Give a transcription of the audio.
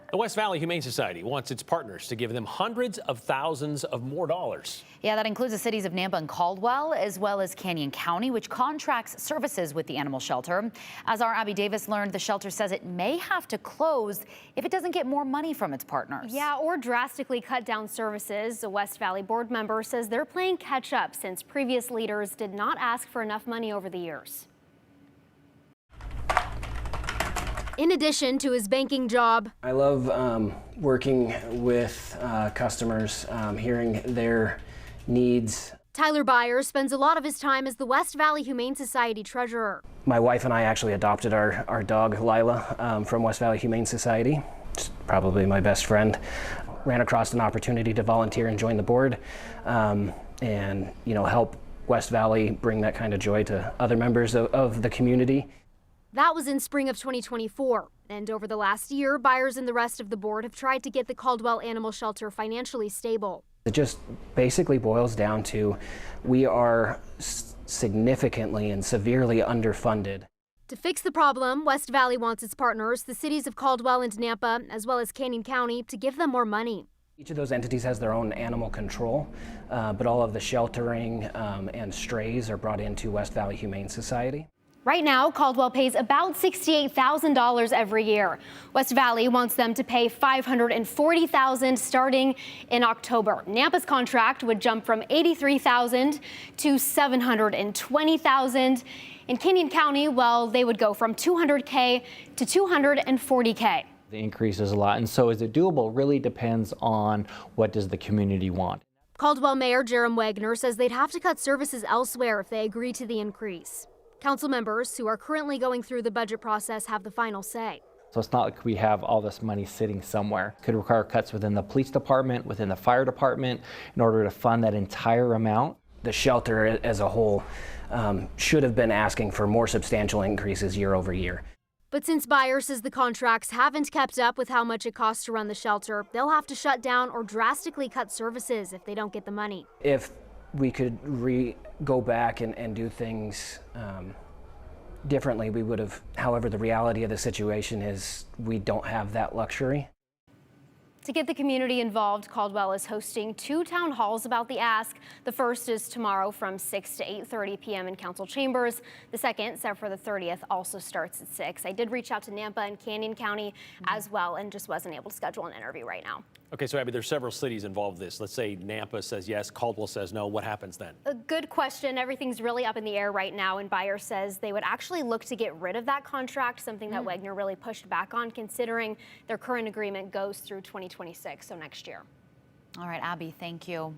The West Valley Humane Society wants its partners to give them hundreds of thousands of more dollars. Yeah, that includes the cities of Nampa and Caldwell, as well as Canyon County, which contracts services with the animal shelter. As our Abby Davis learned, the shelter says it may have to close if it doesn't get more money from its partners. Yeah, or drastically cut down services. The West Valley board member says they're playing catch up since previous leaders did not ask for enough money over the years. In addition to his banking job, I love working with customers, hearing their needs. Tyler Byers spends a lot of his time as the West Valley Humane Society treasurer. My wife and I actually adopted our dog, Lila, from West Valley Humane Society. She's probably my best friend. Ran across an opportunity to volunteer and join the board and help West Valley bring that kind of joy to other members of the community. That was in spring of 2024. And over the last year, Byers and the rest of the board have tried to get the Caldwell Animal Shelter financially stable. It just basically boils down to we are significantly and severely underfunded. To fix the problem, West Valley wants its partners, the cities of Caldwell and Nampa, as well as Canyon County, to give them more money. Each of those entities has their own animal control, but all of the sheltering and strays are brought into West Valley Humane Society. Right now, Caldwell pays about $68,000 every year. West Valley wants them to pay $540,000 starting in October. Nampa's contract would jump from $83,000 to $720,000. In Canyon County, well, they would go from $200K to $240K. The increase is a lot, and so is it doable? Really depends on what does the community want. Caldwell Mayor Jerem Wagner says they'd have to cut services elsewhere if they agree to the increase. Council members who are currently going through the budget process have the final say. So it's not like we have all this money sitting somewhere. It could require cuts within the police department, within the fire department, in order to fund that entire amount. The shelter as a whole should have been asking for more substantial increases year over year. But since Byers says the contracts haven't kept up with how much it costs to run the shelter, they'll have to shut down or drastically cut services if they don't get the money. If we could go back and do things differently, we would have. However, the reality of the situation is we don't have that luxury. To get the community involved, Caldwell is hosting 2 town halls about the ask. The first is tomorrow from 6 to 8:30 p.m. in council chambers. The second, set for the 30th, also starts at 6. I did reach out to Nampa and Canyon County as well and just wasn't able to schedule an interview right now. Okay, so Abby, there's several cities involved in this. Let's say Nampa says yes, Caldwell says no. What happens then? A good question. Everything's really up in the air right now, and Byers says they would actually look to get rid of that contract, something that Wagner really pushed back on, considering their current agreement goes through 2026, so next year. All right, Abby, thank you.